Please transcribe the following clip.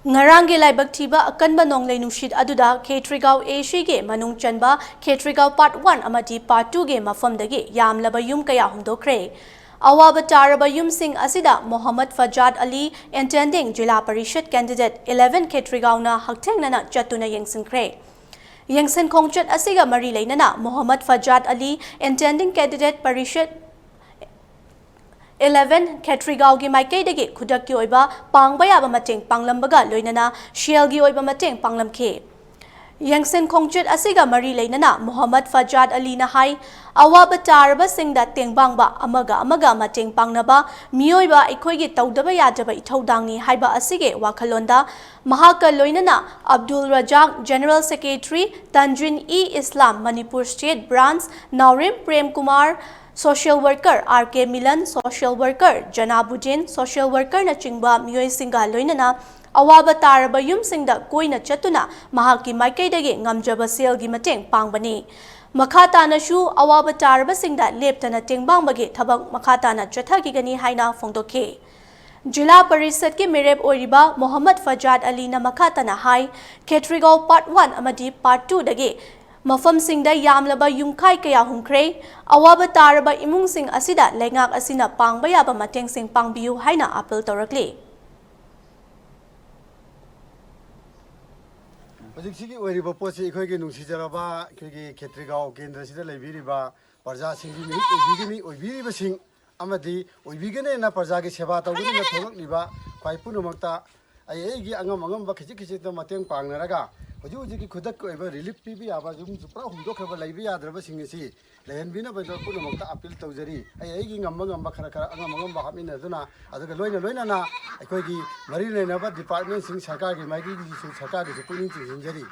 Ngarangi laibak thiba Akanba Nonglei nungsit aduda Kshetrigao Asia ge manung chanba Kshetrigao Part 1 amadi Part 2 ge mafamdagi yamlaba yum kaya humdokhre. Awaba taraba yum sing asida Muhammad Fajad Ali intending Jila Parishad candidate 11 Kshetrigao na haktengnana chatuna yengsinkre. Yengsin khongchat asiga mari leinana Muhammad Fajad Ali intending candidate Parishad 11 Kshetrigao gi maikai dagi khudak ki oiba pangbaya ba mateng panglambaga loinana shiel gi oiba mateng panglamkhe Yangsen khongchet asiga mari leinana Muhammad Fajad Ali na hai awaba tarba singda tengbangba amaga mateng pangnaba mioiba ekhoi gi tawdaba yadaba ithodangni haiba asige wakhalonda mahaka loinana Abdul Razak General Secretary Tanjin Islam Manipur State Branch Naurim Prem Kumar Social Worker RK Milan Social Worker Janabuddin Social Worker na chingba miyoi singa loinana awaba taraba yum singda koina chatuna mahaki maikaidagi ngamjaba sel gi mateng pangbani makhata na shu awaba taraba singda leptana tengbangбаги thabak makhata na chathagi gani haina phongdokhe Jila Parishad ki mireb oiriba Muhammad Fajad Ali na makhata na hai Kshetrigao Part 1 amadi Part 2 dagi mafam singda yamlaba yumkhai kaya humkhre awaba taraba imung sing asida lengak asina pangbaya ba mateng sing pangbiu haina appeal torakle Pajiksi oiriba posi ikhoi ge nungsijaraba ikhoi Kshetrigao kendra sida leibiriba parja singi mi oibigini oibiriba sing amadi oibigene na parja ge seba tawgini na tholokliba khwai punumakta ai angam ba khiji to mateng pangnaraga Hoji khudak ko eba relief pibi aba jum supra humdokhre laibi yadraba singesi lehenbina ba punumakta appeal tawjari ai gi ngamba khara angam ba hamina duna aduga loina na akhoi gi mari lena ba department sing sarkar gi maigi gi sarkar gi puning chinjari